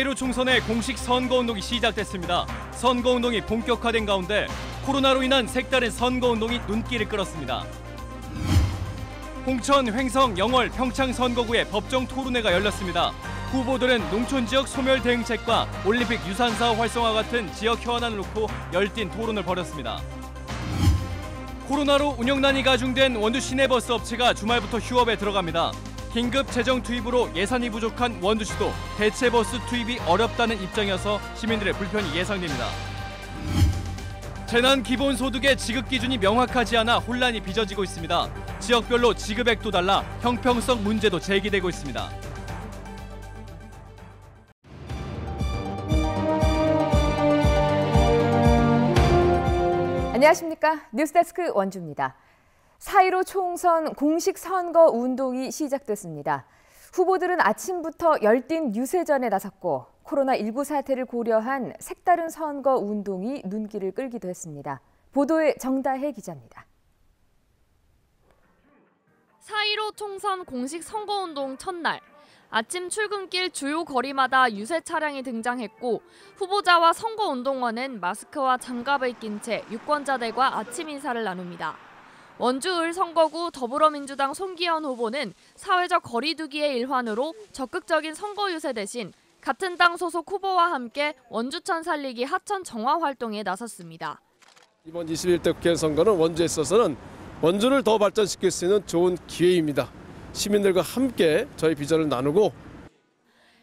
4.15 총선의 공식 선거운동이 시작됐습니다. 선거운동이 본격화된 가운데 코로나로 인한 색다른 선거운동이 눈길을 끌었습니다. 홍천, 횡성, 영월, 평창 선거구에 법정 토론회가 열렸습니다. 후보들은 농촌지역 소멸 대응책과 올림픽 유산사업 활성화 같은 지역 현안을 놓고 열띤 토론을 벌였습니다. 코로나로 운영난이 가중된 원주 시내버스 업체가 주말부터 휴업에 들어갑니다. 긴급 재정 투입으로 예산이 부족한 원주시도 대체 버스 투입이 어렵다는 입장이어서 시민들의 불편이 예상됩니다. 재난 기본소득의 지급 기준이 명확하지 않아 혼란이 빚어지고 있습니다. 지역별로 지급액도 달라 형평성 문제도 제기되고 있습니다. 안녕하십니까. 뉴스데스크 원주입니다. 4.15 총선 공식 선거 운동이 시작됐습니다. 후보들은 아침부터 열띤 유세전에 나섰고 코로나19 사태를 고려한 색다른 선거 운동이 눈길을 끌기도 했습니다. 보도에 정다혜 기자입니다. 4.15 총선 공식 선거운동 첫날, 아침 출근길 주요 거리마다 유세 차량이 등장했고 후보자와 선거운동원은 마스크와 장갑을 낀 채 유권자들과 아침 인사를 나눕니다. 원주 을 선거구 더불어민주당 손기현 후보는 사회적 거리두기의 일환으로 적극적인 선거 유세 대신 같은 당 소속 후보와 함께 원주천 살리기 하천 정화 활동에 나섰습니다. 이번 21대 국회 선거는 원주에 있어서는 원주를 더 발전시킬 수 있는 좋은 기회입니다. 시민들과 함께 저희 비전을 나누고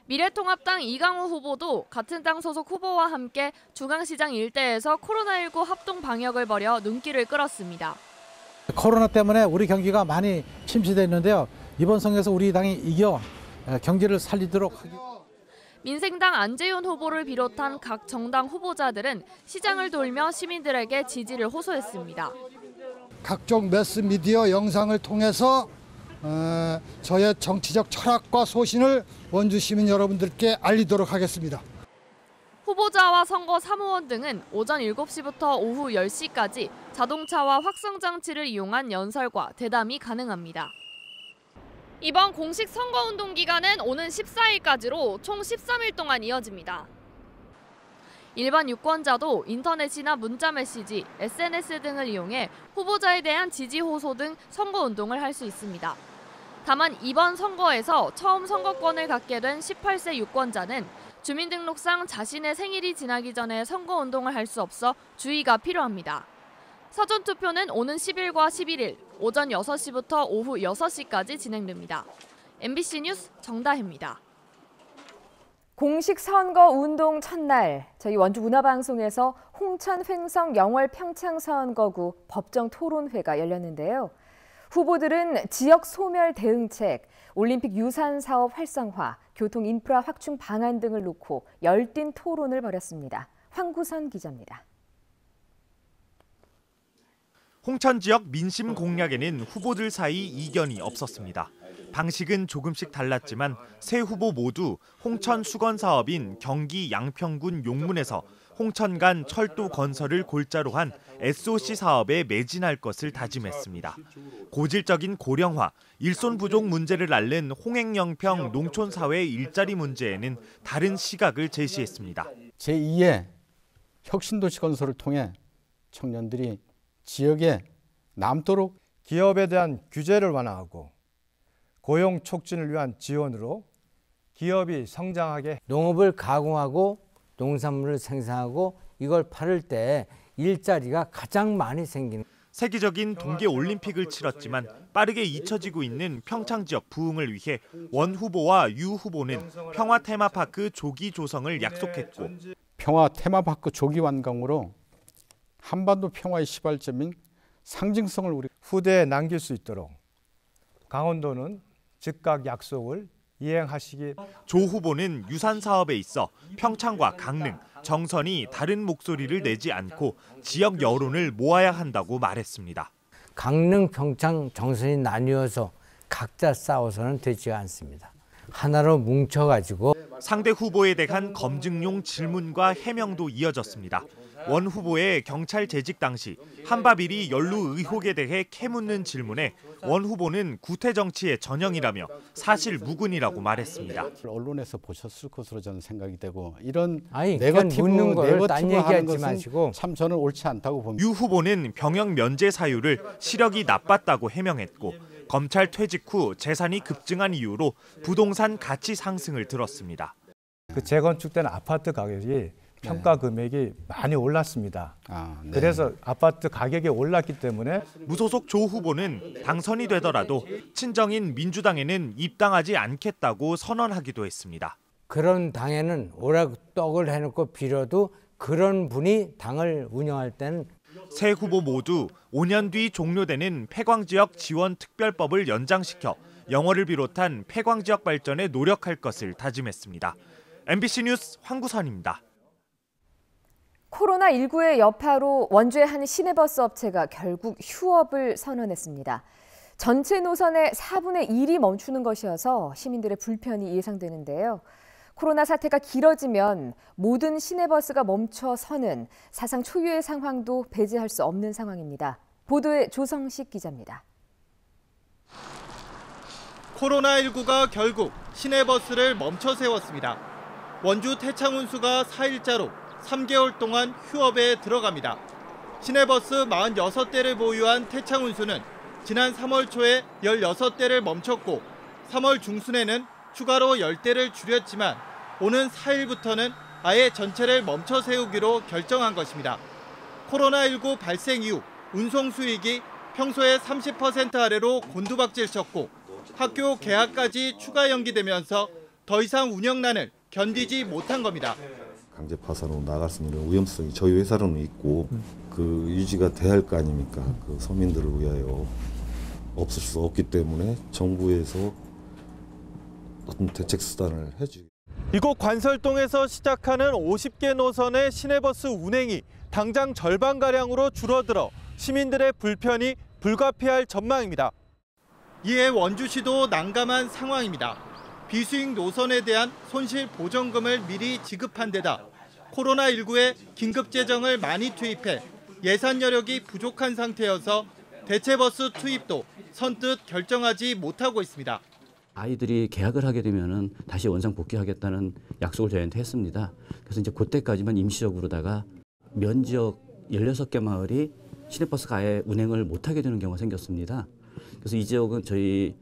미래통합당 이강우 후보도 같은 당 소속 후보와 함께 중앙시장 일대에서 코로나19 합동 방역을 벌여 눈길을 끌었습니다. 코로나 때문에 우리 경기가 많이 침체되어 있는데요. 이번 선거에서 우리 당이 이겨 경기를 살리도록 하겠습니다. 민생당 안재윤 후보를 비롯한 각 정당 후보자들은 시장을 돌며 시민들에게 지지를 호소했습니다. 각종 매스미디어 영상을 통해서 저의 정치적 철학과 소신을 원주 시민 여러분들께 알리도록 하겠습니다. 후보자와 선거 사무원 등은 오전 7시부터 오후 10시까지 자동차와 확성장치를 이용한 연설과 대담이 가능합니다. 이번 공식 선거운동 기간은 오는 14일까지로 총 13일 동안 이어집니다. 일반 유권자도 인터넷이나 문자 메시지, SNS 등을 이용해 후보자에 대한 지지 호소 등 선거운동을 할 수 있습니다. 다만 이번 선거에서 처음 선거권을 갖게 된 18세 유권자는 주민등록상 자신의 생일이 지나기 전에 선거운동을 할 수 없어 주의가 필요합니다. 사전투표는 오는 10일과 11일 오전 6시부터 오후 6시까지 진행됩니다. MBC 뉴스 정다혜입니다. 공식 선거 운동 첫날, 저희 원주 문화방송에서 홍천, 횡성, 영월, 평창 선거구 법정 토론회가 열렸는데요. 후보들은 지역 소멸 대응책, 올림픽 유산 사업 활성화, 교통 인프라 확충 방안 등을 놓고 열띤 토론을 벌였습니다. 황구선 기자입니다. 홍천 지역 민심 공략에는 후보들 사이 이견이 없었습니다. 방식은 조금씩 달랐지만 세 후보 모두 홍천 수건 사업인 경기 양평군 용문에서 홍천 간 철도 건설을 골자로 한 SOC 사업에 매진할 것을 다짐했습니다. 고질적인 고령화, 일손 부족 문제를 앓는 홍행영평 농촌사회 일자리 문제에는 다른 시각을 제시했습니다. 제2의 혁신도시 건설을 통해 청년들이 지역에 남도록 기업에 대한 규제를 완화하고 고용 촉진을 위한 지원으로 기업이 성장하게 농업을 가공하고 농산물을 생산하고 이걸 팔을 때 일자리가 가장 많이 생기는. 세계적인 동계올림픽을 치렀지만 빠르게 잊혀지고 있는 평창 지역 부흥을 위해 원 후보와 유 후보는 평화 테마파크 조기 조성을 약속했고 평화 테마파크 조기 완공으로 한반도 평화의 시발점인 상징성을 우리 후대에 남길 수 있도록 강원도는 즉각 약속을 이행하시기. 조 후보는 유산 사업에 있어 평창과 강릉, 정선이 다른 목소리를 내지 않고 지역 여론을 모아야 한다고 말했습니다. 강릉, 평창, 정선이 나뉘어서 각자 싸워서는 되지 않습니다. 하나로 뭉쳐가지고 상대 후보에 대한 검증용 질문과 해명도 이어졌습니다. 원 후보의 경찰 재직 당시 한바비리 연루 의혹에 대해 캐묻는 질문에 원 후보는 구태 정치의 전형이라며 사실 무근이라고 말했습니다. 언론에서 보셨을 것으로 저는 생각이 되고 이런 묻는 거를 딴 네거티브 하는 얘기하지 것은 마시고 참 저는 옳지 않다고 봅니다. 유 후보는 병역 면제 사유를 시력이 나빴다고 해명했고 검찰 퇴직 후 재산이 급증한 이유로 부동산 가치 상승을 들었습니다. 그 재건축된 아파트 가격이 평가 금액이 많이 올랐습니다. 그래서 아파트 가격이 올랐기 때문에 무소속 조 후보는 당선이 되더라도 친정인 민주당에는 입당하지 않겠다고 선언하기도 했습니다. 그런 당에는 오락떡을 해놓고 빌어도 그런 분이 당을 운영할 때는 세 후보 모두 5년 뒤 종료되는 폐광지역 지원 특별법을 연장시켜 영월을 비롯한 폐광지역 발전에 노력할 것을 다짐했습니다. MBC 뉴스 황구선입니다. 코로나19의 여파로 원주의 한 시내버스 업체가 결국 휴업을 선언했습니다. 전체 노선의 4분의 1이 멈추는 것이어서 시민들의 불편이 예상되는데요. 코로나 사태가 길어지면 모든 시내버스가 멈춰서는 사상 초유의 상황도 배제할 수 없는 상황입니다. 보도에 조성식 기자입니다. 코로나19가 결국 시내버스를 멈춰 세웠습니다. 원주 태창운수가 4일자로 3개월 동안 휴업에 들어갑니다. 시내버스 46대를 보유한 태창운수는 지난 3월 초에 16대를 멈췄고 3월 중순에는 추가로 10대를 줄였지만 오는 4일부터는 아예 전체를 멈춰 세우기로 결정한 것입니다. 코로나19 발생 이후 운송 수익이 평소의 30% 아래로 곤두박질 쳤고 학교 개학까지 추가 연기되면서 더 이상 운영난을 견디지 못한 겁니다. 강제 파산으로 나갈 수 있는 위험성이 저희 회사로는 있고 그 유지가 돼야 할 거 아닙니까? 그 서민들을 위하여 없을 수 없기 때문에 정부에서 어떤 대책 수단을 해주기. 이곳 관설동에서 시작하는 50개 노선의 시내버스 운행이 당장 절반가량으로 줄어들어 시민들의 불편이 불가피할 전망입니다. 이에 원주시도 난감한 상황입니다. 비수익 노선에 대한 손실 보전금을 미리 지급한 데다 코로나19에 긴급 재정을 많이 투입해 예산 여력이 부족한 상태여서 대체버스 투입도 선뜻 결정하지 못하고 있습니다. 아이들이 개학을 하게 되면은 다시 원상 복귀하겠다는 약속을 저희한테 했습니다. 그래서 이제 그때까지만 임시적으로다가 면지역 16개 마을이 시내버스가 아예 운행을 못하게 되는 경우가 생겼습니다. 그래서 이 지역은 저희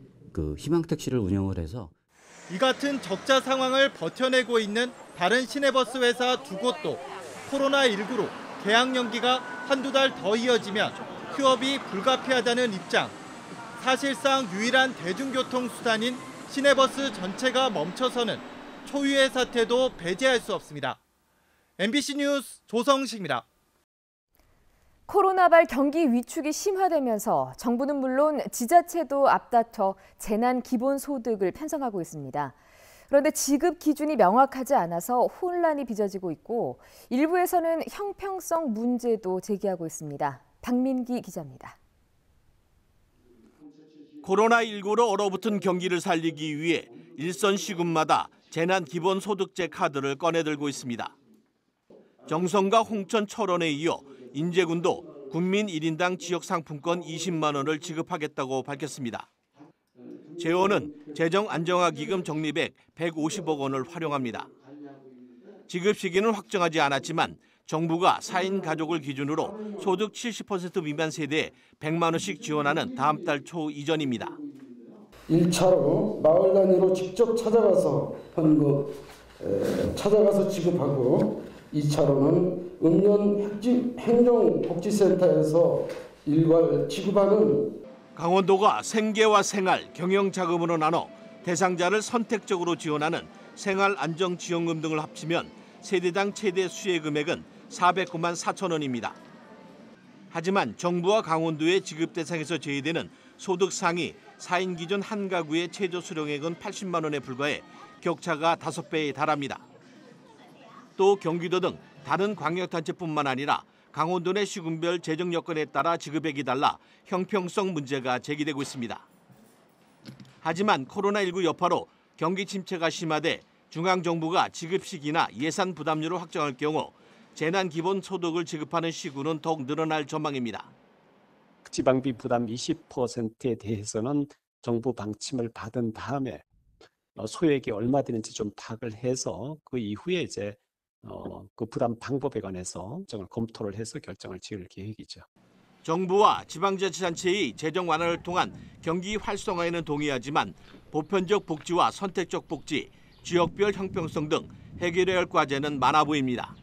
희망택시를 운영을 해서 이 같은 적자 상황을 버텨내고 있는 다른 시내버스 회사 2곳도 코로나19로 계약 연기가 한두 달 더 이어지면 휴업이 불가피하다는 입장. 사실상 유일한 대중교통 수단인 시내버스 전체가 멈춰서는 초유의 사태도 배제할 수 없습니다. MBC 뉴스 조성식입니다. 코로나발 경기 위축이 심화되면서 정부는 물론 지자체도 앞다퉈 재난 기본소득을 편성하고 있습니다. 그런데 지급 기준이 명확하지 않아서 혼란이 빚어지고 있고 일부에서는 형평성 문제도 제기하고 있습니다. 박민기 기자입니다. 코로나19로 얼어붙은 경기를 살리기 위해 일선 시군마다 재난 기본소득제 카드를 꺼내들고 있습니다. 정성과 홍천, 철원에 이어 인제군도 군민 1인당 지역상품권 20만 원을 지급하겠다고 밝혔습니다. 재원은 재정안정화기금 적립액 150억 원을 활용합니다. 지급 시기는 확정하지 않았지만 정부가 4인 가족을 기준으로 소득 70% 미만 세대에 100만 원씩 지원하는 다음 달 초 이전입니다. 1차로 마을 단위로 직접 찾아가서 지급하고 2차로는 읍면 행정복지센터에서 일괄 지급하는. 강원도가 생계와 생활, 경영자금으로 나눠 대상자를 선택적으로 지원하는 생활안정지원금 등을 합치면 세대당 최대 수혜 금액은 409만 4천 원입니다. 하지만 정부와 강원도의 지급 대상에서 제외되는 소득 상위 4인 기준 한 가구의 최저 수령액은 80만 원에 불과해 격차가 5배에 달합니다. 또 경기도 등 다른 광역단체뿐만 아니라 강원도 내 시군별 재정 여건에 따라 지급액이 달라 형평성 문제가 제기되고 있습니다. 하지만 코로나19 여파로 경기 침체가 심화돼 중앙정부가 지급식이나 예산 부담률을 확정할 경우 재난기본소득을 지급하는 시군은 더욱 늘어날 전망입니다. 지방비 부담 20%에 대해서는 정부 방침을 받은 다음에 소액이 얼마 되는지 좀 파악을 해서 그 이후에 이제 그 부담 방법에 관해서 검토를 해서 결정을 지을 계획이죠. 정부와 지방자치단체의 재정 완화를 통한 경기 활성화에는 동의하지만 보편적 복지와 선택적 복지, 지역별 형평성 등 해결해야 할 과제는 많아 보입니다.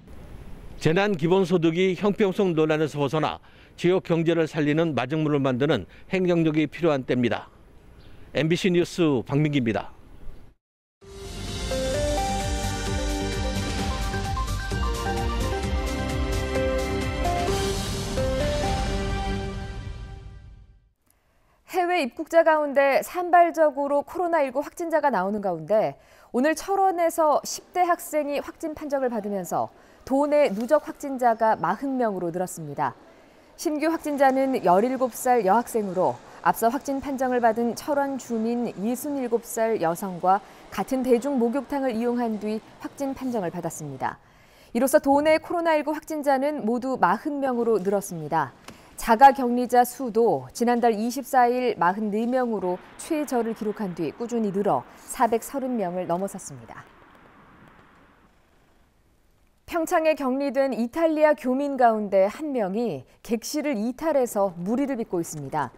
재난 기본소득이 형평성 논란에서 벗어나 지역 경제를 살리는 마중물을 만드는 행정력이 필요한 때입니다. MBC 뉴스 박민기입니다. 해외 입국자 가운데 산발적으로 코로나19 확진자가 나오는 가운데 오늘 철원에서 10대 학생이 확진 판정을 받으면서 도내 누적 확진자가 40명으로 늘었습니다. 신규 확진자는 17살 여학생으로 앞서 확진 판정을 받은 철원 주민 67살 여성과 같은 대중 목욕탕을 이용한 뒤 확진 판정을 받았습니다. 이로써 도내 코로나19 확진자는 모두 40명으로 늘었습니다. 자가격리자 수도 지난달 24일 44명으로 최저를 기록한 뒤 꾸준히 늘어 430명을 넘어섰습니다. 평창에 격리된 이탈리아 교민 가운데 한 명이 객실을 이탈해서 무리를 빚고 있습니다.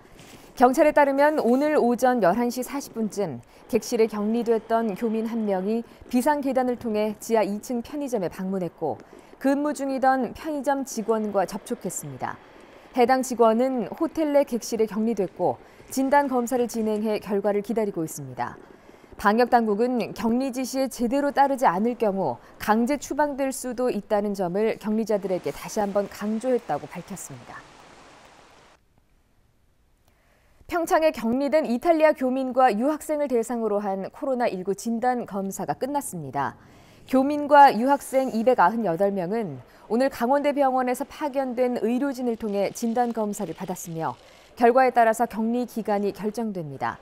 경찰에 따르면 오늘 오전 11시 40분쯤 객실에 격리됐던 교민 한 명이 비상계단을 통해 지하 2층 편의점에 방문했고 근무 중이던 편의점 직원과 접촉했습니다. 해당 직원은 호텔 내 객실에 격리됐고 진단 검사를 진행해 결과를 기다리고 있습니다. 방역당국은 격리 지시에 제대로 따르지 않을 경우 강제 추방될 수도 있다는 점을 격리자들에게 다시 한번 강조했다고 밝혔습니다. 평창에 격리된 이탈리아 교민과 유학생을 대상으로 한 코로나19 진단 검사가 끝났습니다. 교민과 유학생 298명은 오늘 강원대 병원에서 파견된 의료진을 통해 진단검사를 받았으며 결과에 따라서 격리 기간이 결정됩니다.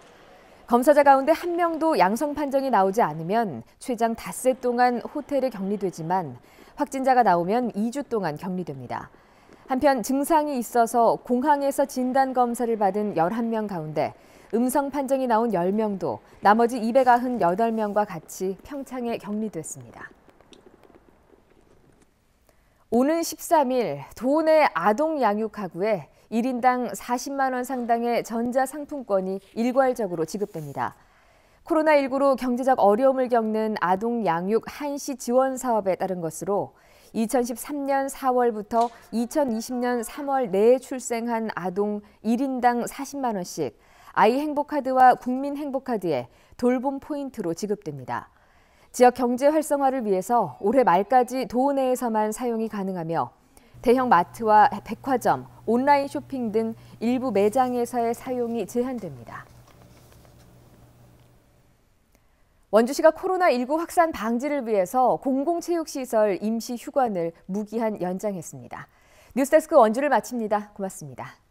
검사자 가운데 한 명도 양성 판정이 나오지 않으면 최장 닷새 동안 호텔에 격리되지만 확진자가 나오면 2주 동안 격리됩니다. 한편 증상이 있어서 공항에서 진단검사를 받은 11명 가운데 음성 판정이 나온 10명도 나머지 298명과 같이 평창에 격리됐습니다. 오는 13일 도내 아동 양육가구에 1인당 40만 원 상당의 전자상품권이 일괄적으로 지급됩니다. 코로나19로 경제적 어려움을 겪는 아동 양육 한시 지원 사업에 따른 것으로 2013년 4월부터 2020년 3월 내에 출생한 아동 1인당 40만 원씩 아이 행복카드와 국민 행복카드에 돌봄 포인트로 지급됩니다. 지역 경제 활성화를 위해서 올해 말까지 도내에서만 사용이 가능하며 대형 마트와 백화점, 온라인 쇼핑 등 일부 매장에서의 사용이 제한됩니다. 원주시가 코로나19 확산 방지를 위해서 공공체육시설 임시 휴관을 무기한 연장했습니다. 뉴스데스크 원주를 마칩니다. 고맙습니다.